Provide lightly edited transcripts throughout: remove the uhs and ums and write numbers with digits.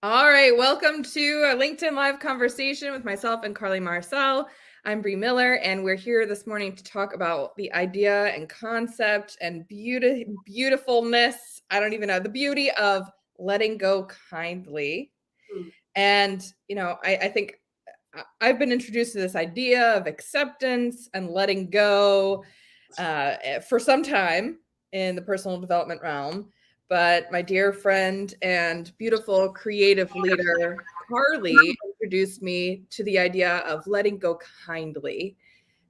All right, welcome to a LinkedIn Live conversation with myself and Carley Marcelle. I'm Bree Miller, and we're here this morning to talk about the idea and concept and beautifulness. I don't even know the beauty of letting go kindly. And, I think I've been introduced to this idea of acceptance and letting go for some time in the personal development realm. But my dear friend and beautiful creative leader, Carley, introduced me to the idea of letting go kindly.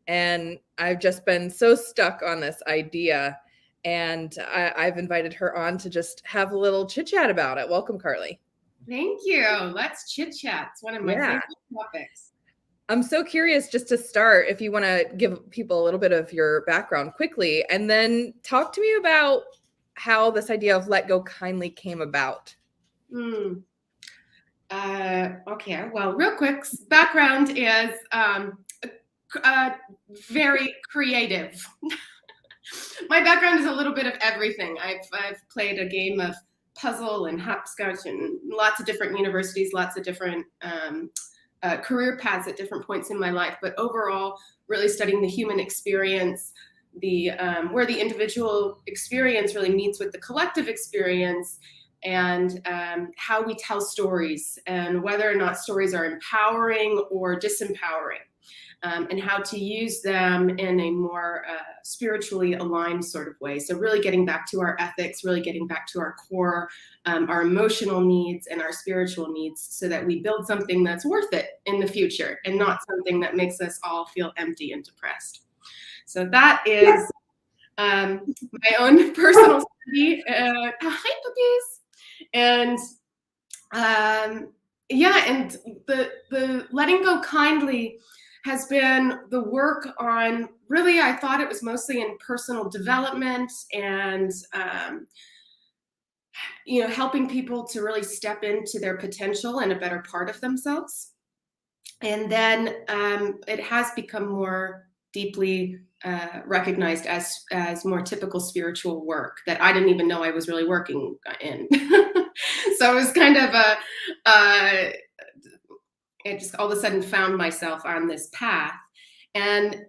And I've just been so stuck on this idea. And I've invited her on to just have a little chit chat about it. Welcome, Carley. Thank you. Let's chit chat. It's one of my favorite topics. I'm so curious, just to start, if you want to give people a little bit of your background quickly, and then talk to me about how this idea of let go kindly came about. Okay, well, real quick, background is very creative. My background is a little bit of everything. I've played a game of puzzle and hopscotch in lots of different universities, lots of different career paths at different points in my life, but overall, really studying the human experience, where the individual experience really meets with the collective experience, and how we tell stories, and whether or not stories are empowering or disempowering, and how to use them in a more spiritually aligned sort of way. So really getting back to our ethics, really getting back to our core, our emotional needs and our spiritual needs, so that we build something that's worth it in the future and not something that makes us all feel empty and depressed. So that is my own personal study. Hi, puppies. And and the letting go kindly has been the work on, really, I thought it was mostly in personal development and helping people to really step into their potential and a better part of themselves. And then it has become more deeply recognized as more typical spiritual work that I didn't even know I was really working in. So it was kind of it just all of a sudden found myself on this path. And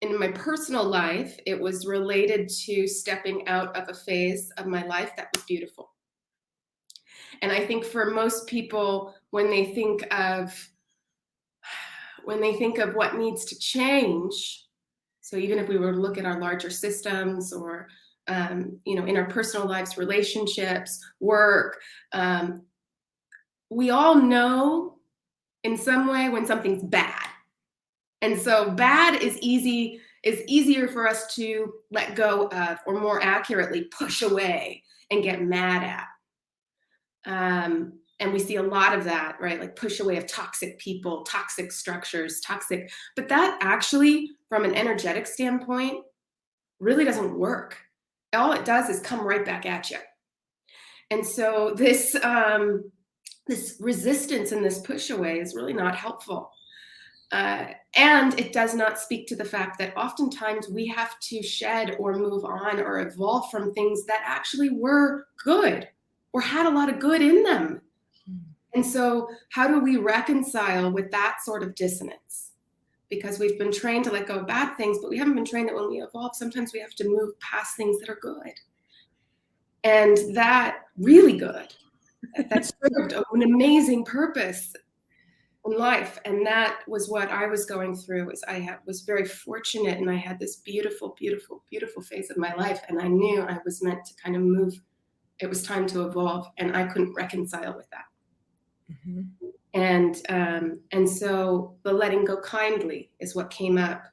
in my personal life, it was related to stepping out of a phase of my life that was beautiful. And I think for most people, when they think of what needs to change, so even if we were to look at our larger systems, or in our personal lives, relationships, work, we all know in some way when something's bad. And so bad is easier for us to let go of, or more accurately, push away and get mad at. And we see a lot of that, right? Like push away of toxic people, toxic structures, but that actually, from an energetic standpoint, really doesn't work. All it does is come right back at you. And so this resistance and this push away is really not helpful. And it does not speak to the fact that oftentimes we have to shed or move on or evolve from things that actually were good or had a lot of good in them. And so how do we reconcile with that sort of dissonance? Because we've been trained to let go of bad things, but we haven't been trained that when we evolve, sometimes we have to move past things that are good. And that really good, that served an amazing purpose in life. And that was what I was going through. Was very fortunate, and I had this beautiful, beautiful, beautiful phase of my life. And I knew I was meant to kind of move. It was time to evolve, and I couldn't reconcile with that. Mm-hmm. And so the letting go kindly is what came up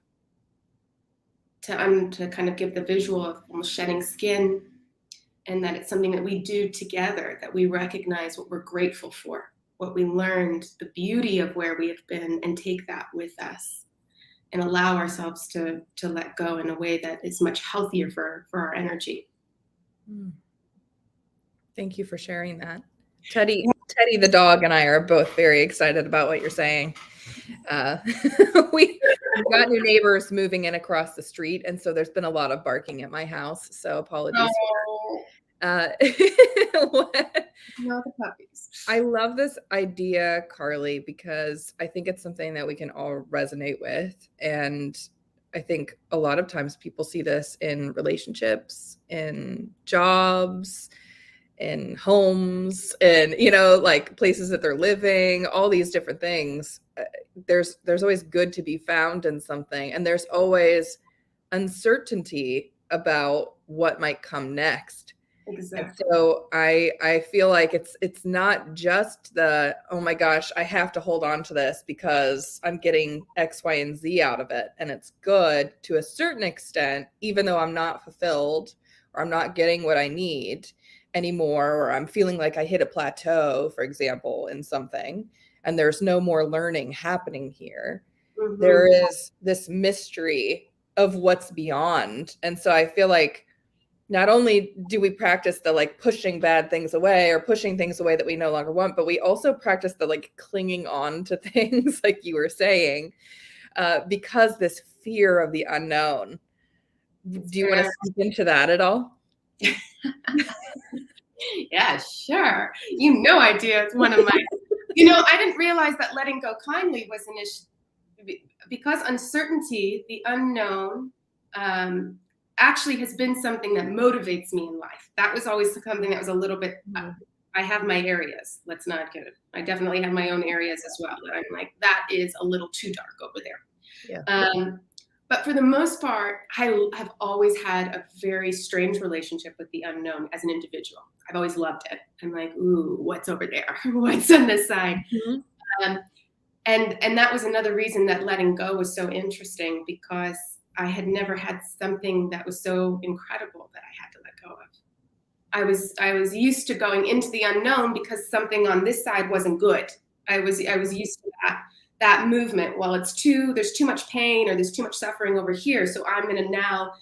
to kind of give the visual of almost shedding skin, and that it's something that we do together, that we recognize what we're grateful for, what we learned, the beauty of where we have been, and take that with us and allow ourselves to let go in a way that is much healthier for our energy. Thank you for sharing that. Teddy the dog and I are both very excited about what you're saying. We've got new neighbors moving in across the street, and so there's been a lot of barking at my house. So apologies. No, the puppies. I love this idea, Carley, because I think it's something that we can all resonate with. And I think a lot of times people see this in relationships, in jobs, in homes, and, like places that they're living, all these different things. There's always good to be found in something. And there's always uncertainty about what might come next. Exactly. And so I feel like it's not just the, oh my gosh, I have to hold on to this because I'm getting X, Y, and Z out of it. And it's good to a certain extent, even though I'm not fulfilled or I'm not getting what I need anymore, or I'm feeling like I hit a plateau, for example, in something, and there's no more learning happening here. Mm-hmm. There is this mystery of what's beyond. And so I feel like not only do we practice the like pushing bad things away or pushing things away that we no longer want, but we also practice the like clinging on to things, like you were saying, because this fear of the unknown. Do you want to speak into that at all? Yeah, sure. Idea. It's one of my, I didn't realize that letting go kindly was an issue because uncertainty, the unknown, actually has been something that motivates me in life. That was always something that was a little bit, I have my areas. Let's not get it. I definitely have my own areas as well. I'm like, that is a little too dark over there. Yeah. But for the most part, I have always had a very strange relationship with the unknown as an individual. I've always loved it. I'm like, ooh, what's over there? What's on this side? Mm-hmm. And that was another reason that letting go was so interesting, because I had never had something that was so incredible that I had to let go of. I was used to going into the unknown because something on this side wasn't good. I was used to that movement. Well, there's too much pain or there's too much suffering over here. So I'm going to now,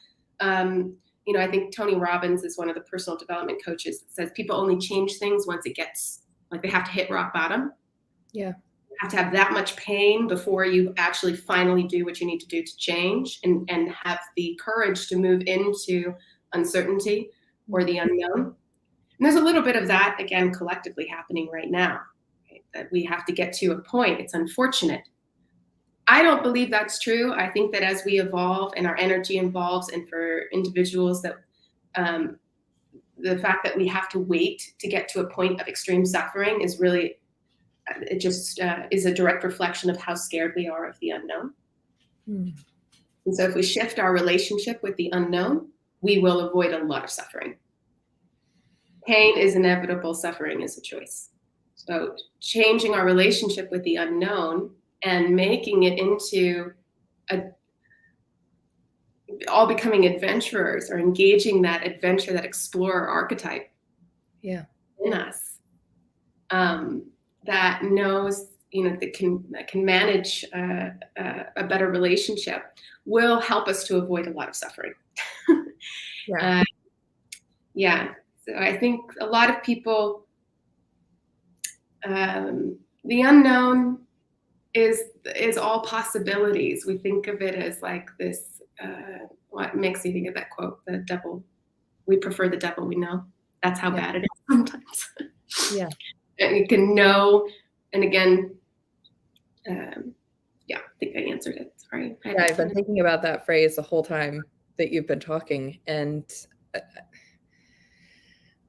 I think Tony Robbins is one of the personal development coaches that says people only change things once it gets like they have to hit rock bottom. Yeah. You have to have that much pain before you actually finally do what you need to do to change and have the courage to move into uncertainty or the unknown. And there's a little bit of that, again, collectively happening right now, right? That we have to get to a point. It's unfortunate. I don't believe that's true. I think that as we evolve and our energy evolves, and for individuals that the fact that we have to wait to get to a point of extreme suffering is really, it just is a direct reflection of how scared we are of the unknown. And so if we shift our relationship with the unknown, we will avoid a lot of suffering. Pain is inevitable, suffering is a choice. So changing our relationship with the unknown and making it into all becoming adventurers, or engaging that adventure, that explorer archetype in us, that knows, that can manage a better relationship, will help us to avoid a lot of suffering. So I think a lot of people, the unknown is all possibilities. We think of it as like this, what makes you think of that quote, the devil, we prefer the devil we know. That's how bad it is sometimes. Yeah. And you can know, and again, I think I answered it. Sorry. I've been thinking about that phrase the whole time that you've been talking. And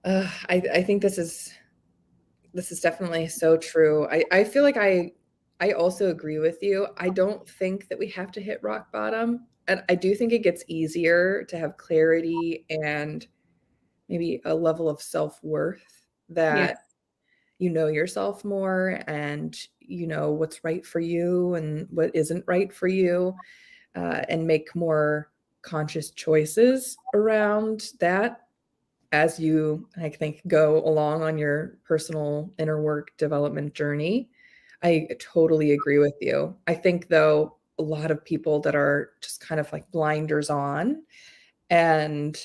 I think this is definitely so true. I feel like I also agree with you. I don't think that we have to hit rock bottom. And I do think it gets easier to have clarity and maybe a level of self-worth that you know yourself more, and you know what's right for you and what isn't right for you, and make more conscious choices around that as you, I think, go along on your personal inner work development journey. I totally agree with you. I think, though, a lot of people that are just kind of like blinders on and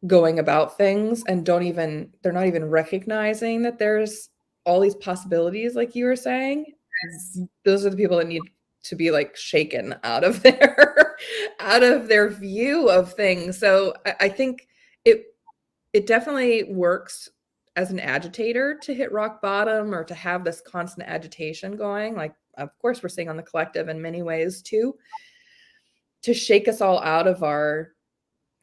going about things and they're not even recognizing that there's all these possibilities, like you were saying. Those are the people that need to be like shaken out of their view of things. So I think it definitely works as an agitator to hit rock bottom or to have this constant agitation going. Like, of course, we're seeing on the collective in many ways too, to shake us all out of our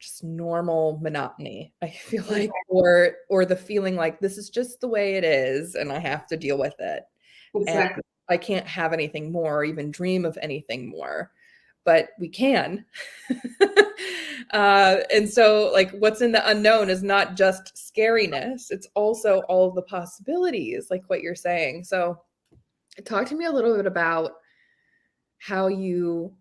just normal monotony, I feel like, or the feeling like this is just the way it is and I have to deal with it. And Exactly. I can't have anything more or even dream of anything more, but we can. And so, like, what's in the unknown is not just scariness, it's also all of the possibilities, like what you're saying. So talk to me a little bit about how you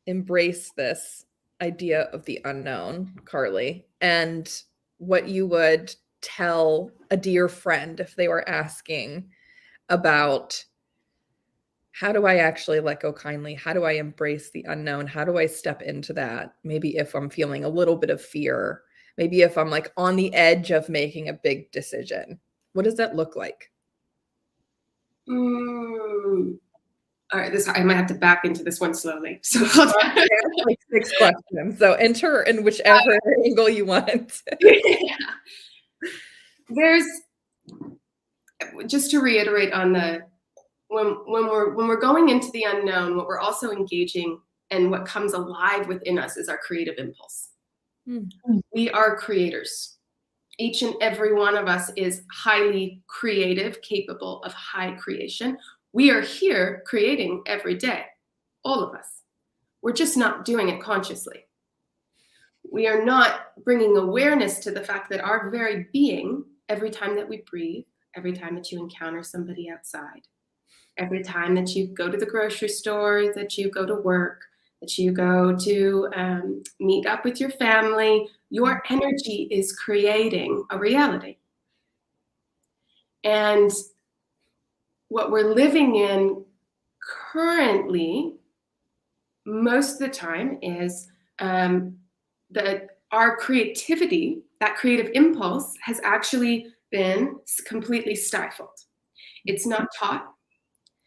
embrace this idea of the unknown, Carley, and what you would tell a dear friend if they were asking about how do I actually let go kindly? How do I embrace the unknown? How do I step into that? Maybe if I'm feeling a little bit of fear, maybe if I'm like on the edge of making a big decision, what does that look like? All right, I might have to back into this one slowly. So Like 6 questions. So enter in whichever angle you want. yeah. There's, just to reiterate on the, when we're going into the unknown, what we're also engaging and what comes alive within us is our creative impulse. We are creators. Each and every one of us is highly creative, capable of high creation. We are here creating every day, all of us. We're just not doing it consciously. We are not bringing awareness to the fact that our very being, every time that we breathe, every time that you encounter somebody outside, every time that you go to the grocery store, that you go to work, that you go to meet up with your family, your energy is creating a reality. And what we're living in currently, most of the time, is that our creativity, that creative impulse, has actually been completely stifled. It's not taught.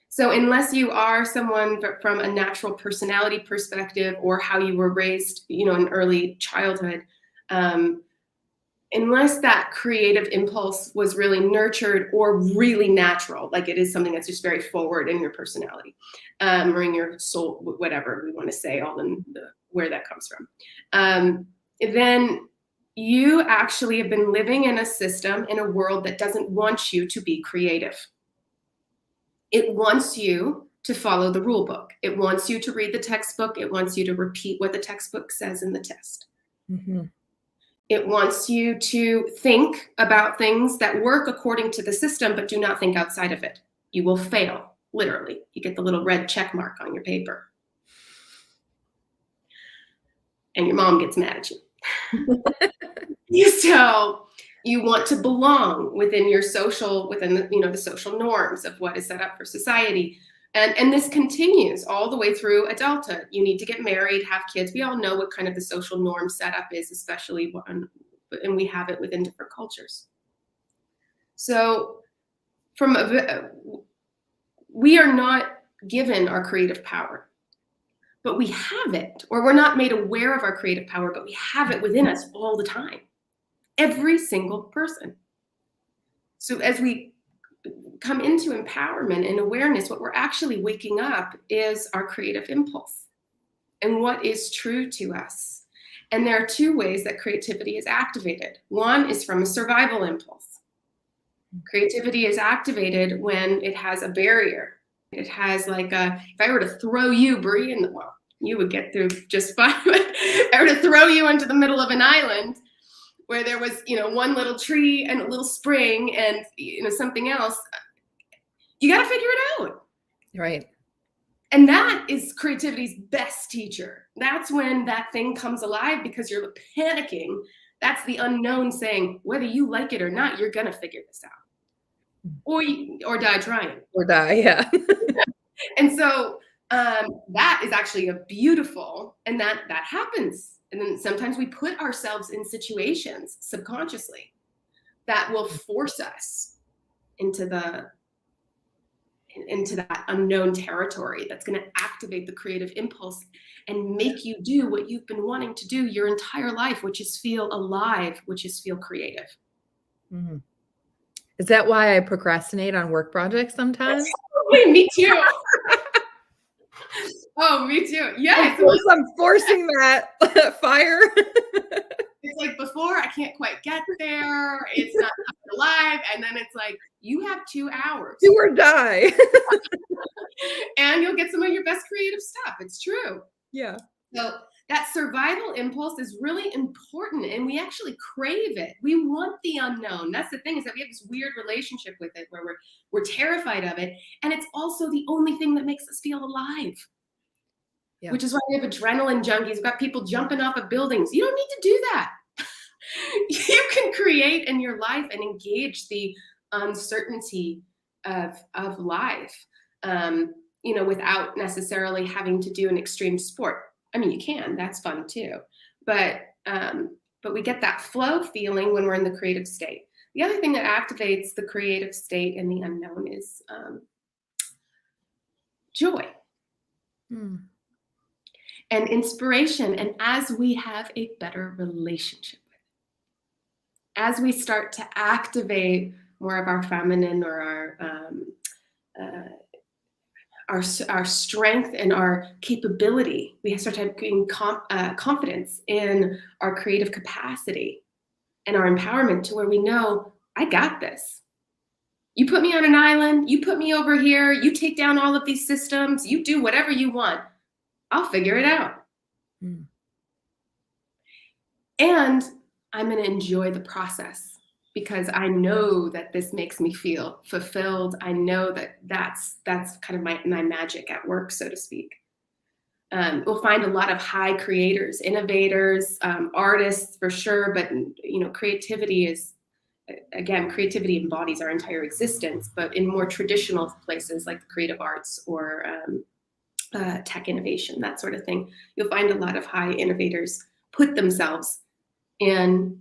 So unless you are someone from a natural personality perspective or how you were raised, in early childhood, unless that creative impulse was really nurtured or really natural, like it is something that's just very forward in your personality, or in your soul, whatever we want to say, all in where that comes from, then you actually have been living in a system, in a world that doesn't want you to be creative. It wants you to follow the rule book. It wants you to read the textbook. It wants you to repeat what the textbook says in the test. Mm-hmm. It wants you to think about things that work according to the system, but do not think outside of it. You will fail, literally. You get the little red check mark on your paper. And your mom gets mad at you. So you want to belong within your social, within the social norms of what is set up for society. And this continues all the way through adulthood. You need to get married, have kids. We all know what kind of the social norm setup is, especially and we have it within different cultures. So we are not given our creative power, but we have it, or we're not made aware of our creative power, but we have it within us all the time. Every single person. So as we come into empowerment and awareness, what we're actually waking up is our creative impulse and what is true to us. And there are 2 ways that creativity is activated. One is from a survival impulse. Creativity is activated when it has a barrier. It has like if I were to throw you, Breean, well, you would get through just fine. If I were to throw you into the middle of an island where there was, one little tree and a little spring and, something else, you got to figure it out. Right. And that is creativity's best teacher. That's when that thing comes alive because you're panicking. That's the unknown saying, whether you like it or not, you're going to figure this out. Or die trying. Or die, yeah. And so that is actually a beautiful, and that happens. And then sometimes we put ourselves in situations subconsciously that will force us into into that unknown territory that's going to activate the creative impulse and make you do what you've been wanting to do your entire life, which is feel alive, which is feel creative. Mm-hmm. Is that why I procrastinate on work projects sometimes? Me too. Oh, me too. Yeah. I'm forcing that fire. It's like before, I can't quite get there. It's not alive. And then it's like, you have 2 hours. Do or die. And you'll get some of your best creative stuff. It's true. Yeah. So that survival impulse is really important, and we actually crave it. We want the unknown. That's the thing, is that we have this weird relationship with it where we're terrified of it. And it's also the only thing that makes us feel alive. Yeah. Which is why we have adrenaline junkies. We've got people jumping off of buildings. You don't need to do that. You can create in your life and engage the uncertainty of life, without necessarily having to do an extreme sport. I mean, you can, that's fun too. But we get that flow feeling when we're in the creative state. The other thing that activates the creative state and the unknown is joy. And inspiration. And as we have a better relationship with it, as we start to activate more of our feminine or our strength and our capability, we start having confidence in our creative capacity and our empowerment, to where we know, I got this. You put me on an island, you put me over here, you take down all of these systems, you do whatever you want. I'll figure it out. And I'm going to enjoy the process, because I know that this makes me feel fulfilled. I know that that's kind of my magic at work, so to speak. We'll find a lot of high creators, innovators, artists for sure. But, creativity embodies our entire existence. But in more traditional places like the creative arts or tech innovation, that sort of thing, you'll find a lot of high innovators put themselves in,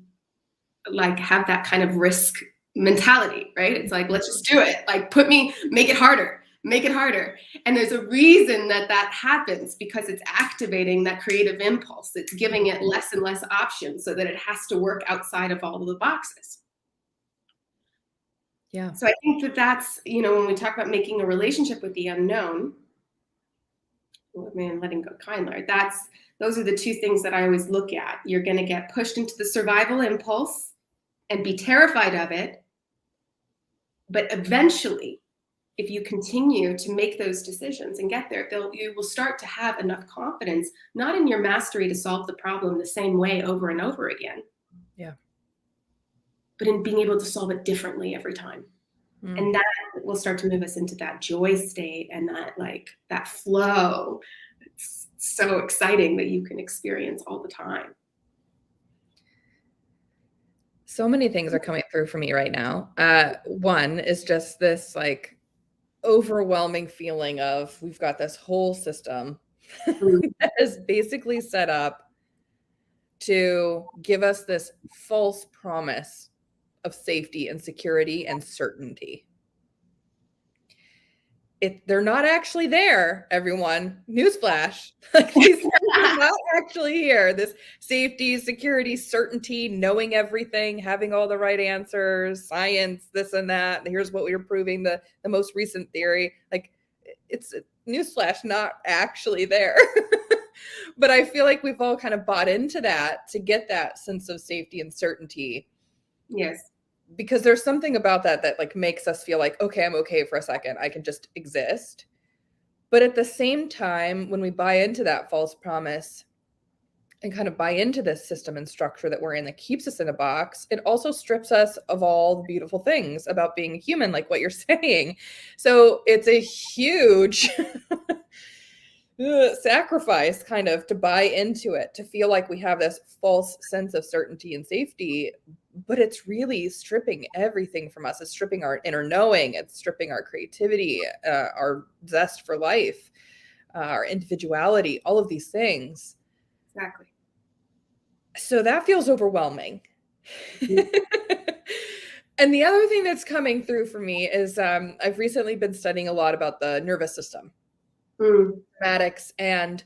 like, have that kind of risk mentality, right? It's like, let's just do it. Like, make it harder. And there's a reason that happens, because it's activating that creative impulse. It's giving it less and less options so that it has to work outside of all of the boxes. Yeah. So I think that's, when we talk about making a relationship with the unknown, letting go kindly, those are the two things that I always look at. You're going to get pushed into the survival impulse and be terrified of it. But eventually, if you continue to make those decisions and get there, you will start to have enough confidence, not in your mastery to solve the problem the same way over and over again. Yeah. But in being able to solve it differently every time. And that will start to move us into that joy state and that flow. It's so exciting that you can experience all the time. So many things are coming through for me right now. One is just this overwhelming feeling of, we've got this whole system that is basically set up to give us this false promise of safety and security and certainty. They're not actually there, everyone. Newsflash. These things are not actually here. This safety, security, certainty, knowing everything, having all the right answers, science, this and that. Here's what we were proving, the most recent theory. It's newsflash, not actually there. But I feel like we've all kind of bought into that to get that sense of safety and certainty. Yes. Because there's something about that makes us feel like, okay, I'm okay for a second. I can just exist. But at the same time, when we buy into that false promise and kind of buy into this system and structure that we're in that keeps us in a box, it also strips us of all the beautiful things about being a human, like what you're saying. So it's a huge sacrifice kind of to buy into it, to feel like we have this false sense of certainty and safety, but it's really stripping everything from us. It's stripping our inner knowing. It's stripping our creativity, our zest for life, our individuality, all of these things. Exactly. So that feels overwhelming. And the other thing that's coming through for me is I've recently been studying a lot about the nervous system, somatics, and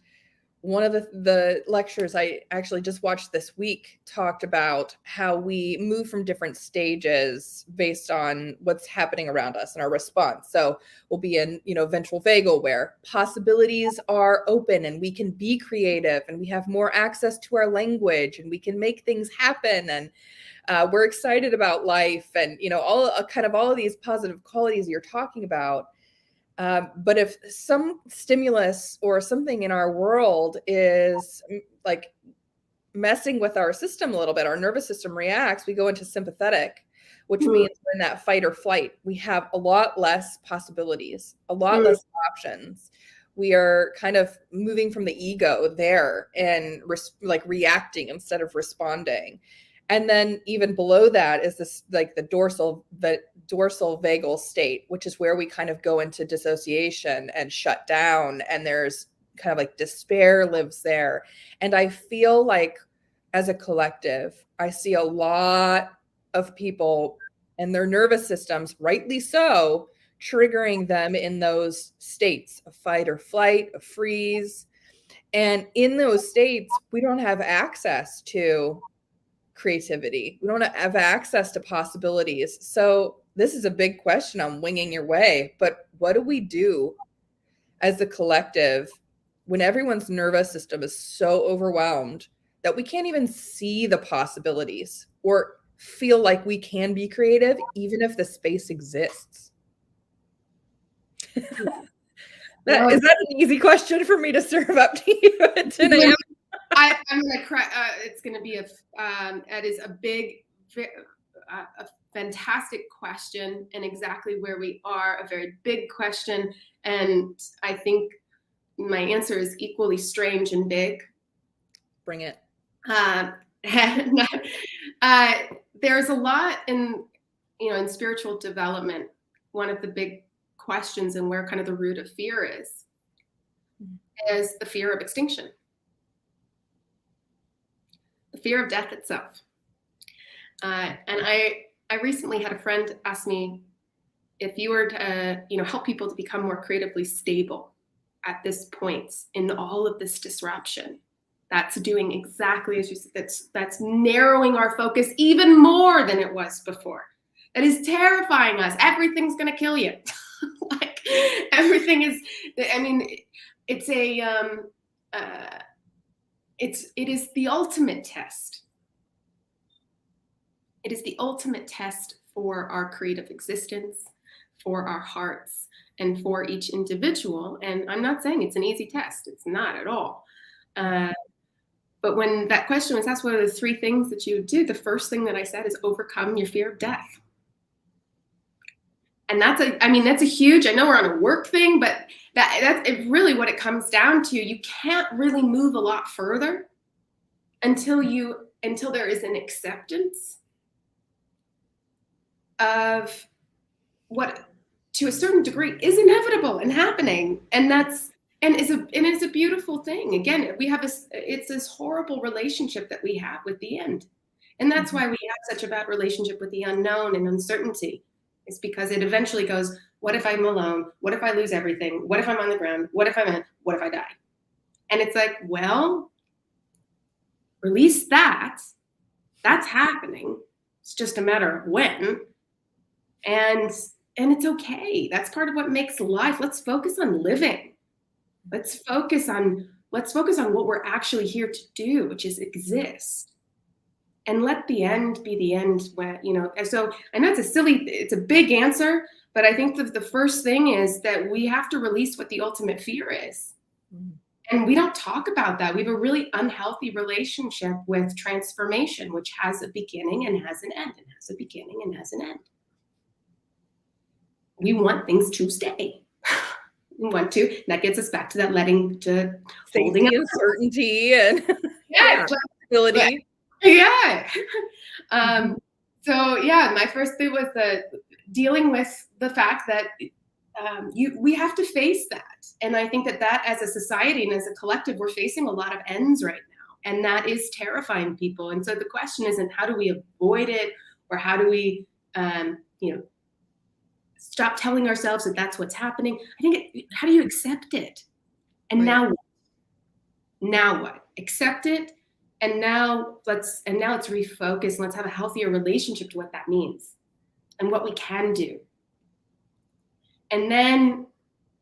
one of the lectures I actually just watched this week talked about how we move from different stages based on what's happening around us and our response. So we'll be in, ventral vagal, where possibilities are open and we can be creative and we have more access to our language and we can make things happen. And we're excited about life and, all of these positive qualities you're talking about. But if some stimulus or something in our world is like messing with our system a little bit, our nervous system reacts, we go into sympathetic, which means we're in that fight or flight. We have a lot less possibilities, a lot less options. We are kind of moving from the ego there and reacting instead of responding. And then even below that is this like the dorsal vagal state, which is where we kind of go into dissociation and shut down. And there's kind of like despair lives there. And I feel like as a collective, I see a lot of people and their nervous systems, rightly so, triggering them in those states of fight or flight, of freeze. And in those states, we don't have access to creativity. We don't have access to possibilities. So this is a big question on winging your way. But what do we do as a collective when everyone's nervous system is so overwhelmed that we can't even see the possibilities or feel like we can be creative, even if the space exists? Is that an easy question for me to serve up to you at 10 a.m.? I'm gonna cry. It's gonna be that is a big, a fantastic question, and exactly where we are, a very big question. And I think my answer is equally strange and big. Bring it. There's a lot in spiritual development. One of the big questions and where kind of the root of fear is the fear of extinction. The fear of death itself. And I recently had a friend ask me, if you were to help people to become more creatively stable at this point in all of this disruption, that's doing exactly as you said, that's narrowing our focus even more than it was before. That is terrifying us. Everything's going to kill you. Like everything is, I mean, it's it is the ultimate test. It is the ultimate test for our creative existence, for our hearts, and for each individual. And I'm not saying it's an easy test. It's not at all. But when that question was asked, what are the 3 things that you do? The first thing that I said is overcome your fear of death. And that's a huge, I know we're on a work thing, but that's really what it comes down to. You can't really move a lot further until there is an acceptance of what to a certain degree is inevitable and happening. And it's a beautiful thing. Again, it's this horrible relationship that we have with the end. And that's why we have such a bad relationship with the unknown and uncertainty. It's because it eventually goes, what if I'm alone? What if I lose everything? What if I'm on the ground? What if I die? And it's like, well, release that. That's happening. It's just a matter of when. And it's okay. That's part of what makes life. Let's focus on living. Let's focus on what we're actually here to do, which is exist. And let the end be the end. So I know it's a big answer, but I think that the first thing is that we have to release what the ultimate fear is. And we don't talk about that. We have a really unhealthy relationship with transformation, which has a beginning and has an end, and has a beginning and has an end. We want things to stay. We want to. That gets us back to that holding and certainty and flexibility. Yeah. So yeah, my first thing was dealing with the fact that we have to face that. And I think that as a society and as a collective, we're facing a lot of ends right now. And that is terrifying people. And so the question isn't how do we avoid it or how do we you know, stop telling ourselves that that's what's happening. I think, how do you accept it? And Right. now what? Now what? Accept it. And now let's refocus and let's have a healthier relationship to what that means and what we can do. And then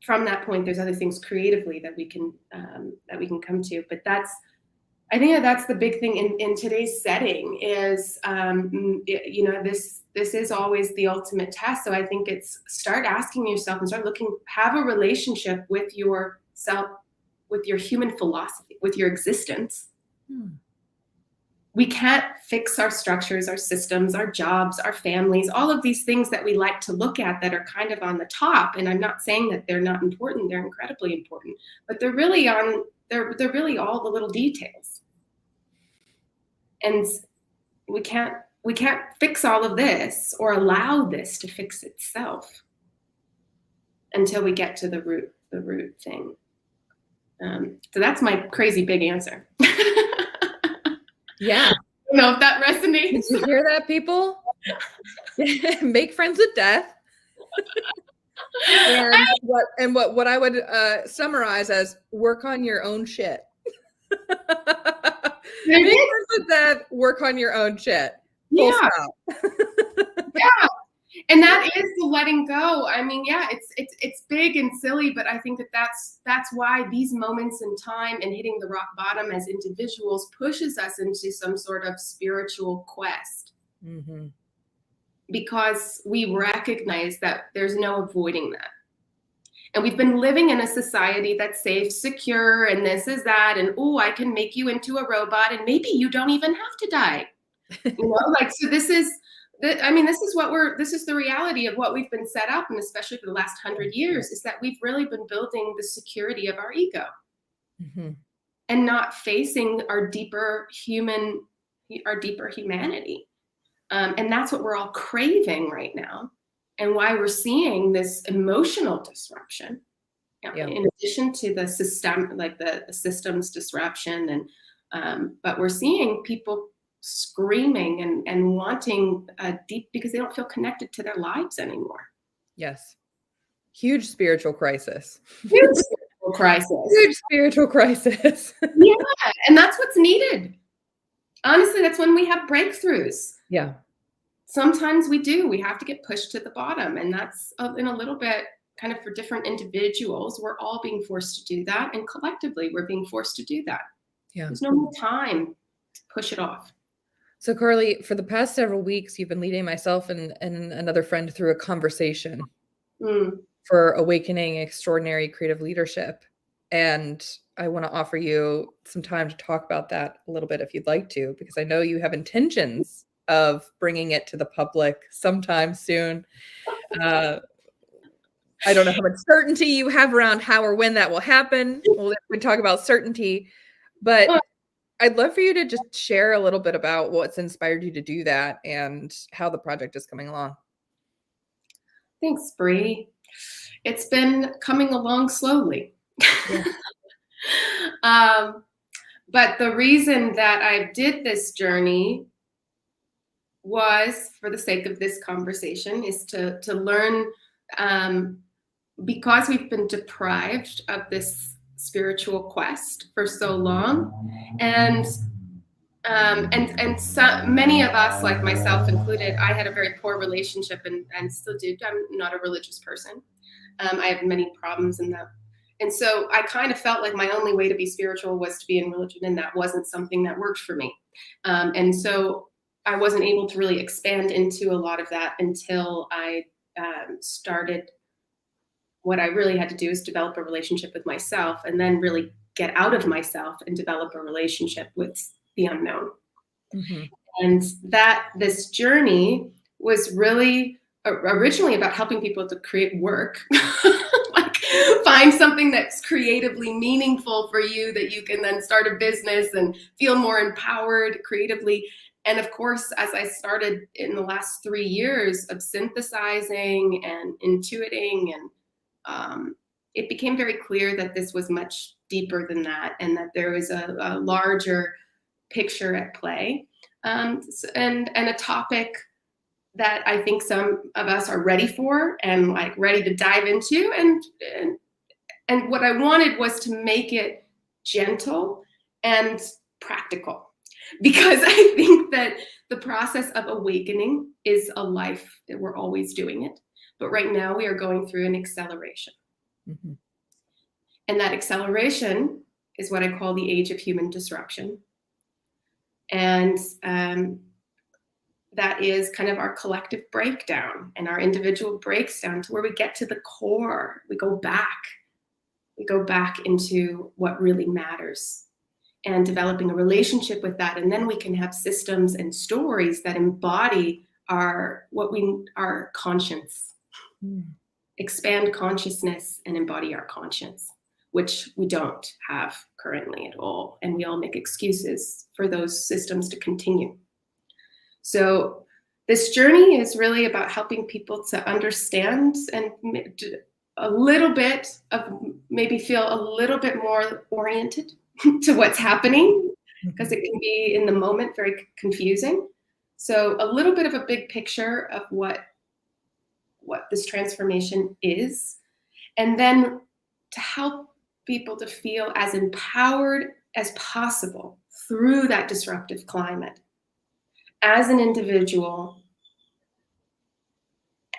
from that point, there's other things creatively that we can come to. But I think that's the big thing in today's setting is, this is always the ultimate test. So I think it's start asking yourself and start looking, have a relationship with yourself, with your human philosophy, with your existence. We can't fix our structures, our systems, our jobs, our families, all of these things that we like to look at that are kind of on the top. And I'm not saying that they're not important, they're incredibly important, but they're really all the little details. And we can't fix all of this or allow this to fix itself until we get to the root thing. So that's my crazy big answer. Yeah. I don't know if that resonates. Did you hear that, people? Make friends with death. And what I would summarize as work on your own shit. Make friends with death, work on your own shit. Full stop. Yeah. And that is the letting go. I mean, yeah, it's big and silly, but I think that's why these moments in time and hitting the rock bottom as individuals pushes us into some sort of spiritual quest. Mm-hmm. Because we recognize that there's no avoiding that. And we've been living in a society that's safe, secure, and this is that, and I can make you into a robot, and maybe you don't even have to die. So this is the reality of what we've been set up, and especially for the last 100 years, is that we've really been building the security of our ego, mm-hmm. and not facing our deeper humanity. And that's what we're all craving right now, and why we're seeing this emotional disruption. Yeah. In addition to the system, like the systems disruption, but we're seeing people screaming and wanting deep, because they don't feel connected to their lives anymore. Yes. Huge spiritual crisis. Huge spiritual crisis. Huge spiritual crisis. Yeah. And that's what's needed. Honestly, that's when we have breakthroughs. Yeah. Sometimes we have to get pushed to the bottom. And that's in a little bit kind of for different individuals. We're all being forced to do that. And collectively, we're being forced to do that. Yeah. There's no more time to push it off. So, Carley, for the past several weeks, you've been leading myself and another friend through a conversation for awakening extraordinary creative leadership. And I want to offer you some time to talk about that a little bit if you'd like to, because I know you have intentions of bringing it to the public sometime soon. I don't know how much certainty you have around how or when that will happen. We talk about certainty, but I'd love for you to just share a little bit about what's inspired you to do that and how the project is coming along. Thanks, Bree. It's been coming along slowly. Yeah. But the reason that I did this journey was for the sake of this conversation, is to learn, because we've been deprived of this spiritual quest for so long, and so many of us, like myself included, I had a very poor relationship and still do. I'm not a religious person. I have many problems in that. And so I kind of felt like my only way to be spiritual was to be in religion, and that wasn't something that worked for me. And so I wasn't able to really expand into a lot of that until I started. What I really had to do is develop a relationship with myself, and then really get out of myself and develop a relationship with the unknown. Mm-hmm. And that this journey was really originally about helping people to create work, like find something that's creatively meaningful for you that you can then start a business and feel more empowered creatively. And of course, as I started in the last 3 years of synthesizing and intuiting, and it became very clear that this was much deeper than that, and that there was a larger picture at play, and a topic that I think some of us are ready for and like ready to dive into. And what I wanted was to make it gentle and practical, because I think that the process of awakening is a life that we're always doing it. But right now we are going through an acceleration. Mm-hmm. And that acceleration is what I call the age of human disruption. And that is kind of our collective breakdown and our individual breaks down to where we get to the core. We go back into what really matters and developing a relationship with that. And then we can have systems and stories that embody our conscience, expand consciousness and embody our conscience, which we don't have currently at all. And we all make excuses for those systems to continue. So this journey is really about helping people to understand and a little bit of maybe feel a little bit more oriented to what's happening, because it can be in the moment very confusing. So a little bit of a big picture of what this transformation is, and then to help people to feel as empowered as possible through that disruptive climate as an individual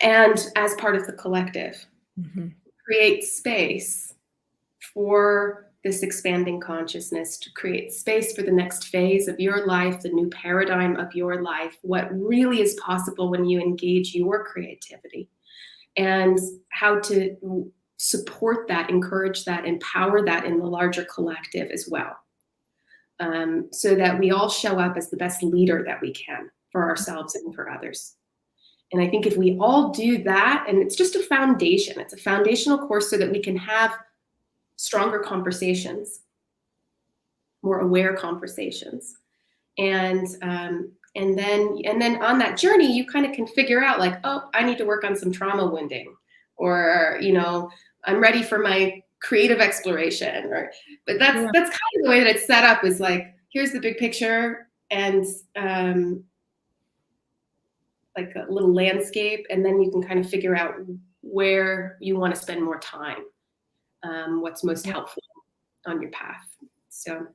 and as part of the collective. Create space for this expanding consciousness, to create space for the next phase of your life, the new paradigm of your life, what really is possible when you engage your creativity, and how to support that, encourage that, empower that in the larger collective as well. So that we all show up as the best leader that we can for ourselves and for others. And I think if we all do that, and it's just a foundation, it's a foundational course so that we can have stronger conversations, more aware conversations. And then on that journey, you kind of can figure out like, oh, I need to work on some trauma wounding, or, I'm ready for my creative exploration, but that's kind of the way that it's set up, is like, here's the big picture and like a little landscape, and then you can kind of figure out where you want to spend more time, what's most helpful on your path. So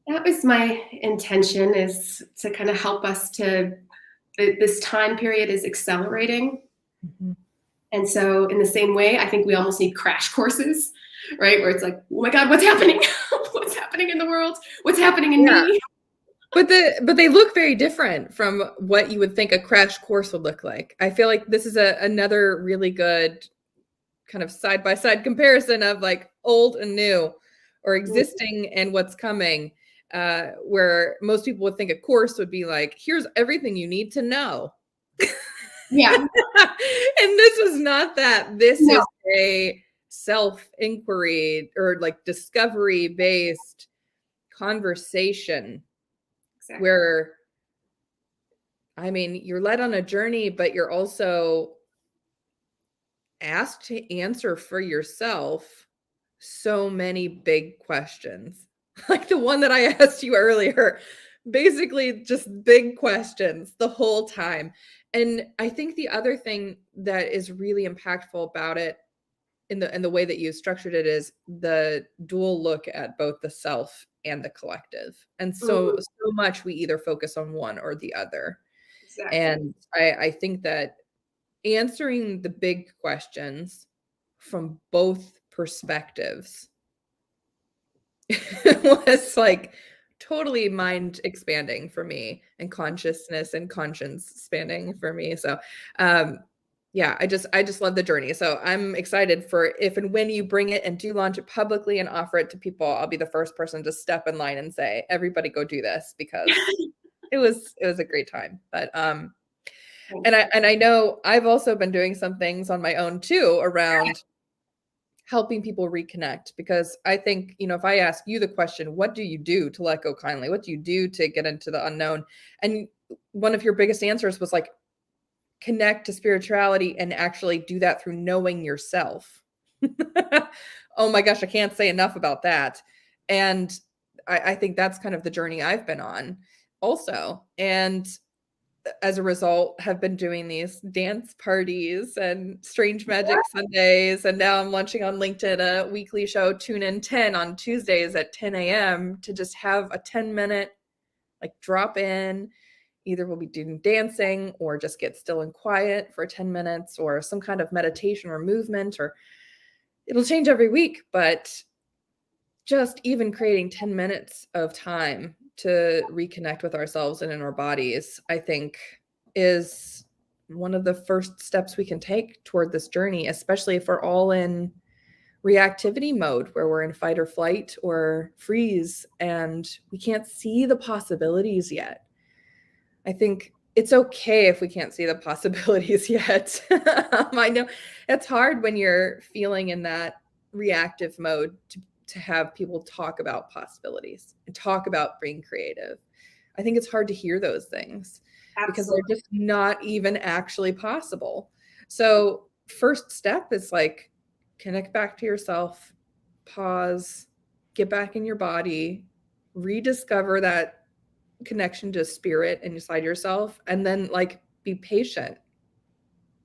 that was my intention, is to kind of help us this time period is accelerating. And so in the same way, I think we almost need crash courses, right? Where it's like, oh my God, what's happening? What's happening in the world? What's happening in me? But they look very different from what you would think a crash course would look like. I feel like this is another really good kind of side-by-side comparison of like old and new, or existing and what's coming, where most people would think a course would be like, here's everything you need to know. Yeah. And this is not that. This is a self-inquiry or like discovery-based conversation. Exactly. Where, I mean, you're led on a journey, but you're also asked to answer for yourself so many big questions, like the one that I asked you earlier, basically just big questions the whole time. And I think the other thing that is really impactful about it in the way that you structured it is the dual look at both the self and the collective. And so much we either focus on one or the other. Exactly. And I think that answering the big questions from both perspectives was like totally mind expanding for me, and consciousness and conscience expanding for me. So, yeah, I just love the journey. So I'm excited for if and when you bring it and do launch it publicly and offer it to people. I'll be the first person to step in line and say, everybody go do this, because it was a great time. But and I know I've also been doing some things on my own too around helping people reconnect, because I think, if I ask you the question, what do you do to let go kindly? What do you do to get into the unknown? And one of your biggest answers was like, connect to spirituality and actually do that through knowing yourself. Oh my gosh, I can't say enough about that. And I think that's kind of the journey I've been on also. And as a result, have been doing these dance parties and Strange Magic Sundays. And now I'm launching on LinkedIn a weekly show, Tune in 10 on Tuesdays at 10 a.m. to just have a 10-minute like drop in. Either we'll be doing dancing or just get still and quiet for 10 minutes or some kind of meditation or movement, or it'll change every week. But just even creating 10 minutes of time to reconnect with ourselves and in our bodies, I think is one of the first steps we can take toward this journey, especially if we're all in reactivity mode where we're in fight or flight or freeze and we can't see the possibilities yet. I think it's okay if we can't see the possibilities yet. I know it's hard when you're feeling in that reactive mode to have people talk about possibilities and talk about being creative. I think it's hard to hear those things because they're just not even actually possible. So first step is like connect back to yourself, pause, get back in your body, rediscover that connection to spirit inside yourself, and then like be patient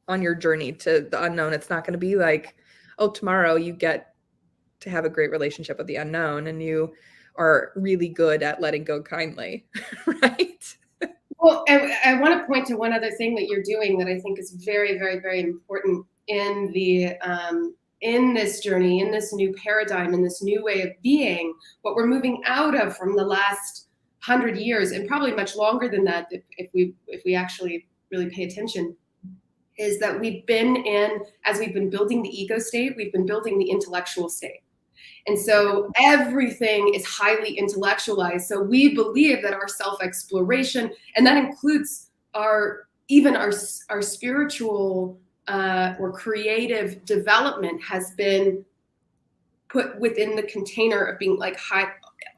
on your journey to the unknown. It's not going to be like, oh, tomorrow you get to have a great relationship with the unknown and you are really good at letting go kindly, right? Well, I want to point to one other thing that you're doing that I think is very, very, very important in the in this journey, in this new paradigm, in this new way of being. What we're moving out of from the last 100 years, and probably much longer than that, if we actually really pay attention, is that we've been in, as we've been building the ego state, we've been building the intellectual state. And so everything is highly intellectualized. So we believe that our self-exploration, and that includes our spiritual or creative development, has been put within the container of being like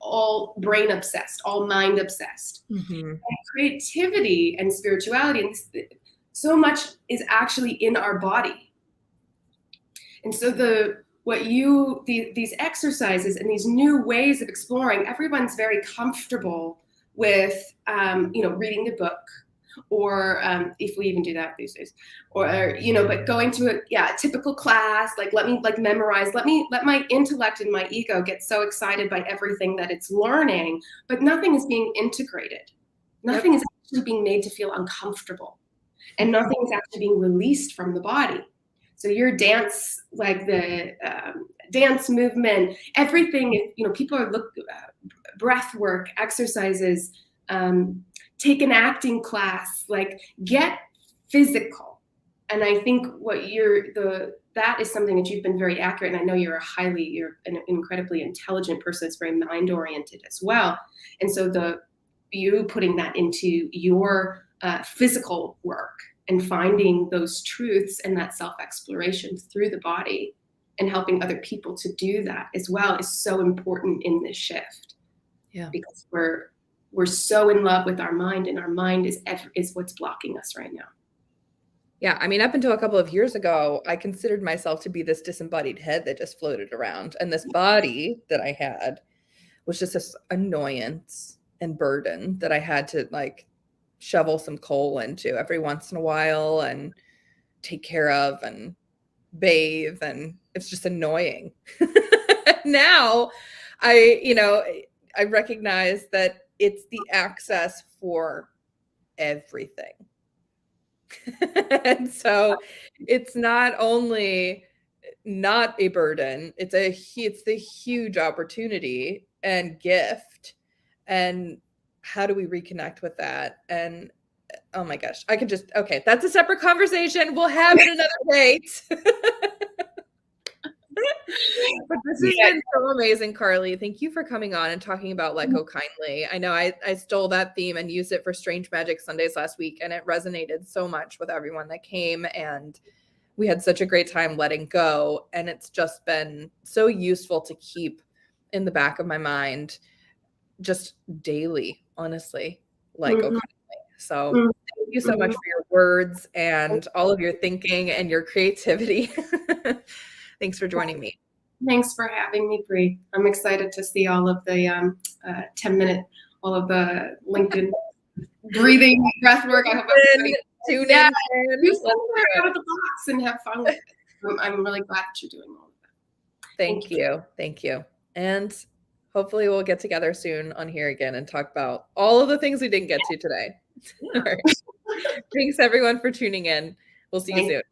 all brain obsessed, all mind obsessed. Mm-hmm. And creativity and spirituality, and so much is actually in our body. And so these exercises and these new ways of exploring, everyone's very comfortable with, reading the book, or if we even do that these days, or but going to a typical class, like let me memorize, let my intellect and my ego get so excited by everything that it's learning, but nothing is being integrated. Nothing is actually being made to feel uncomfortable, and nothing is actually being released from the body. So your dance, like the dance movement, everything, people are breath work, exercises, take an acting class, like get physical. And I think that is something that you've been very accurate. And I know you're an incredibly intelligent person that's very mind oriented as well. And so you putting that into your physical work and finding those truths and that self-exploration through the body and helping other people to do that as well is so important in this shift. Yeah. Because we're so in love with our mind, and our mind is what's blocking us right now. Yeah. I mean, up until a couple of years ago, I considered myself to be this disembodied head that just floated around. And this body that I had was just this annoyance and burden that I had to like shovel some coal into every once in a while and take care of and bathe, and it's just annoying. Now I recognize that it's the access for everything. And so it's not only not a burden, it's the huge opportunity and gift. And how do we reconnect with that? And oh my gosh, okay, that's a separate conversation. We'll have it another date. But this has been so amazing, Carley. Thank you for coming on and talking about Let Go Kindly. I know I stole that theme and used it for Strange Magic Sundays last week, and it resonated so much with everyone that came, and we had such a great time letting go. And it's just been so useful to keep in the back of my mind just daily, honestly, Let Go Kindly. So thank you so much for your words and all of your thinking and your creativity. Thanks for joining me. Thanks for having me, Bree. I'm excited to see all of the 10-minute, all of the LinkedIn breathing, breath work. I hope everybody tune yeah, in. do something out of the box and have fun with it. I'm really glad that you're doing all of that. Thank you. Thank you. And hopefully we'll get together soon on here again and talk about all of the things we didn't get to today. Yeah. All right. Thanks everyone for tuning in. We'll see you soon.